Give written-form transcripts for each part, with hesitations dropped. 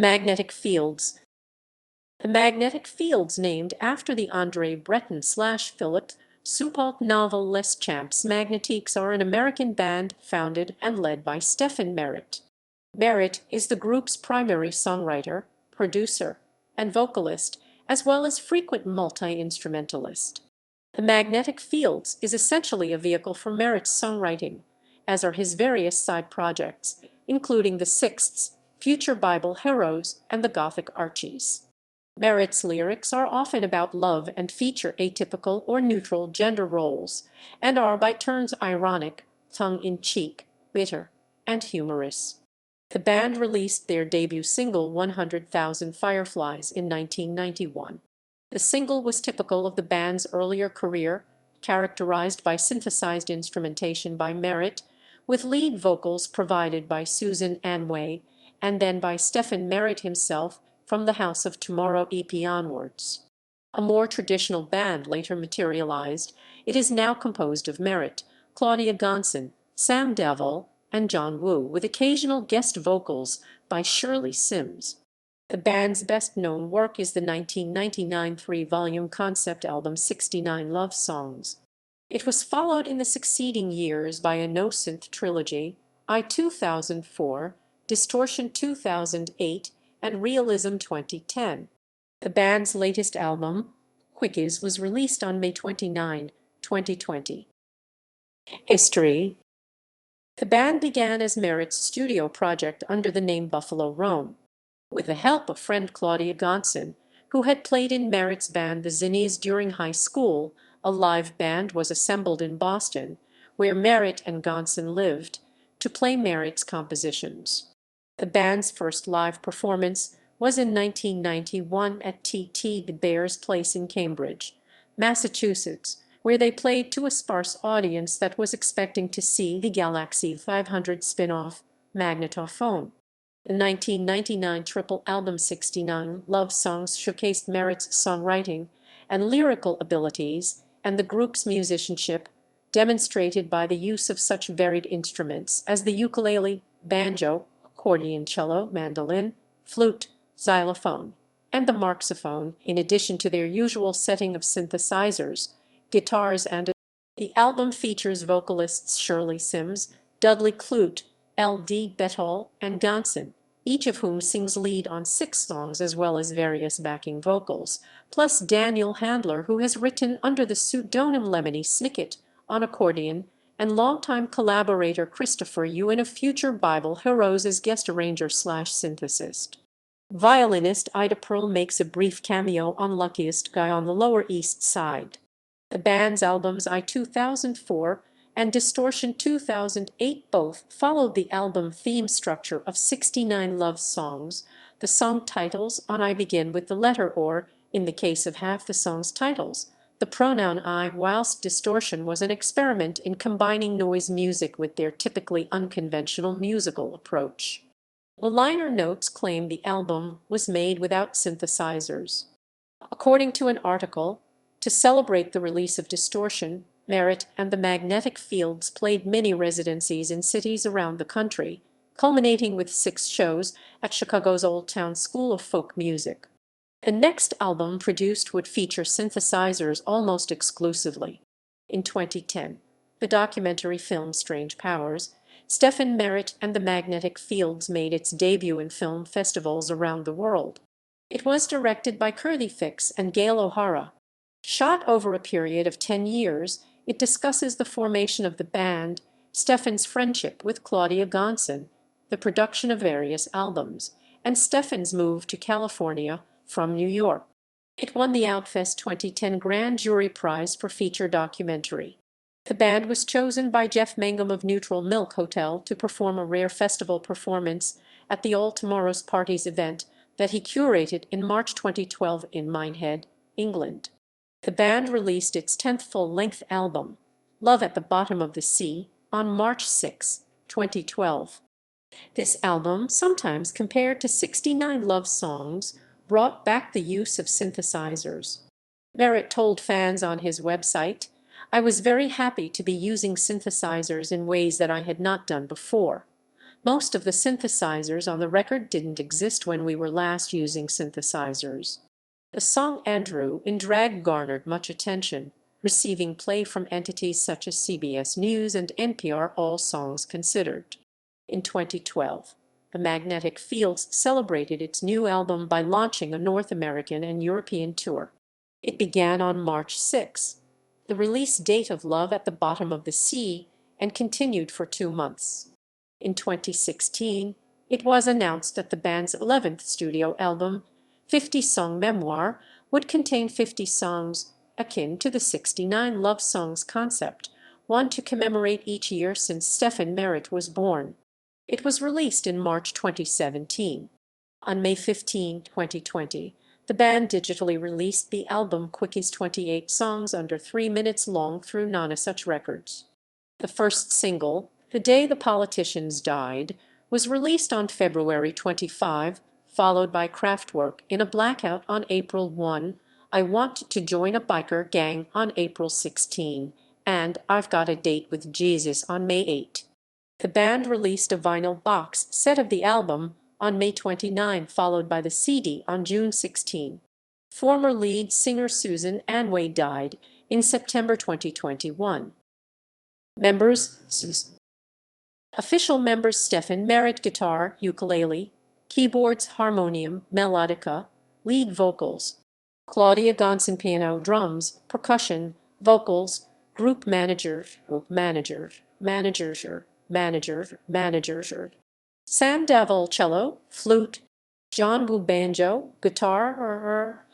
magnetic fields. The magnetic fields, named after the André Breton / Philippe Soupault novel Les Champs Magnétiques, are an American band founded and led by Stephin Merritt. Merritt is the group's primary songwriter, producer, and vocalist, as well as frequent multi-instrumentalist. The magnetic fields is essentially a vehicle for Merritt's songwriting, as are his various side projects, including the Sixths, Future Bible Heroes, and the Gothic Archies. Merritt's lyrics are often about love and feature atypical or neutral gender roles, and are by turns ironic, tongue-in-cheek, bitter, and humorous. The band released their debut single 100,000 Fireflies in 1991. The single was typical of the band's earlier career, characterized by synthesized instrumentation by Merritt, with lead vocals provided by Susan Anway, and then by Stephin Merritt himself from the House of Tomorrow EP onwards. A more traditional band later materialized. It is now composed of Merritt, Claudia Gonson, Sam Davol, and John Woo, with occasional guest vocals by Shirley Simms. The band's best-known work is the 1999 three-volume concept album 69 Love Songs. It was followed in the succeeding years by a no-synth trilogy, I 2004, Distortion 2008, and Realism 2010. The band's latest album, Quickies, was released on May 29, 2020. History. The band began as Merritt's studio project under the name Buffalo Rome. With the help of friend Claudia Gonson, who had played in Merritt's band the Zinnies during high school, a live band was assembled in Boston, where Merritt and Gonson lived, to play Merritt's compositions. The band's first live performance was in 1991 at T.T. Bear's Place in Cambridge, Massachusetts, where they played to a sparse audience that was expecting to see the Galaxy 500 spin-off, Magnetophone. The 1999 triple album 69 Love Songs showcased Merritt's songwriting and lyrical abilities and the group's musicianship, demonstrated by the use of such varied instruments as the ukulele, banjo, accordion, cello, mandolin, flute, xylophone, and the marxophone, in addition to their usual setting of synthesizers, guitars, and the album features vocalists Shirley Simms, Dudley Clute, L.D. Betthall, and Gonson, each of whom sings lead on 6 songs as well as various backing vocals, plus Daniel Handler, who has written under the pseudonym Lemony Snicket on accordion, and longtime collaborator Christopher Ewan of Future Bible Heroes as guest arranger/synthesist. Violinist Ida Pearl makes a brief cameo on Luckiest Guy on the Lower East Side. The band's albums I 2004 and Distortion 2008 both followed the album theme structure of 69 love songs. The song titles on I begin with the letter or, in the case of half the song's titles, the pronoun I, whilst Distortion was an experiment in combining noise music with their typically unconventional musical approach. The liner notes claim the album was made without synthesizers. According to an article, to celebrate the release of Distortion, Merritt and the Magnetic Fields played mini residencies in cities around the country, culminating with 6 shows at Chicago's Old Town School of Folk Music. The next album produced would feature synthesizers almost exclusively. In 2010, the documentary film Strange Powers, Stephin Merritt and the Magnetic Fields made its debut in film festivals around the world. It was directed by Kirby Fix and Gail O'Hara. Shot over a period of 10 years, it discusses the formation of the band, Stephin's friendship with Claudia Gonson, the production of various albums, and Stephin's move to California from New York. It won the Outfest 2010 Grand Jury Prize for Feature Documentary. The band was chosen by Jeff Mangum of Neutral Milk Hotel to perform a rare festival performance at the All Tomorrow's Parties event that he curated in March 2012 in Minehead, England. The band released its 10th full-length album, Love at the Bottom of the Sea, on March 6, 2012. This album, sometimes compared to 69 Love Songs, brought back the use of synthesizers. Merritt told fans on his website, "I was very happy to be using synthesizers in ways that I had not done before. Most of the synthesizers on the record didn't exist when we were last using synthesizers. The song Andrew in Drag garnered much attention, receiving play from entities such as CBS News and NPR, All Songs Considered. In 2012, the Magnetic Fields celebrated its new album by launching a North American and European tour. It began on March 6, the release date of Love at the Bottom of the Sea, and continued for 2 months. In 2016, it was announced that the band's 11th studio album, 50-song memoir, would contain 50 songs, akin to the 69 love songs concept, one to commemorate each year since Stephin Merritt was born. It was released in March 2017. On May 15, 2020, the band digitally released the album Quickies, 28 songs under 3 minutes long, through Nonosuch Records. The first single, The Day the Politicians Died, was released on February 25, followed by Kraftwerk in a Blackout on April 1, I Want to Join a Biker Gang on April 16, and I've Got a Date with Jesus on May 8. The band released a vinyl box set of the album on May 29, followed by the CD on June 16. Former lead singer Susan Anway died in September 2021. Members: Official members Stephin Merritt guitar, ukulele, keyboards, harmonium, melodica, lead vocals. Claudia Gonson piano, drums, percussion, vocals, group manager, manager. Sam Davol cello, flute, John Wu banjo, guitar,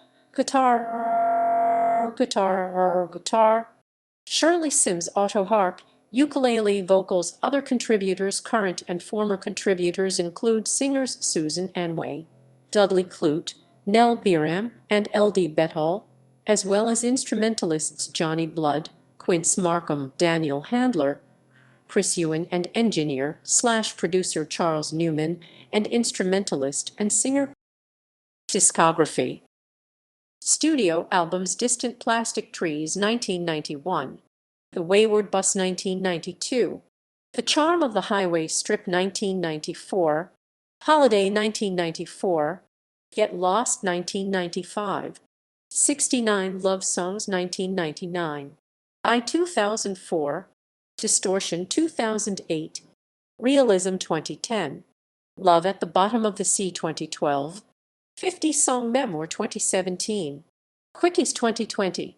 Shirley Simms auto harp, ukulele, vocals. Other contributors, current and former contributors, include singers Susan Anway, Dudley Clute, Nell Biram, and L.D. Bethall, as well as instrumentalists Johnny Blood, Quince Markham, Daniel Handler, Chris Ewan, and engineer/producer Charles Newman, and instrumentalist and singer. Discography: Studio albums: Distant Plastic Trees 1991, The Wayward Bus 1992, The Charm of the Highway Strip 1994, Holiday 1994, Get Lost 1995, 69 Love Songs 1999, I 2004, Distortion 2008, Realism 2010, Love at the Bottom of the Sea 2012, 50-song memoir 2017, Quickies 2020.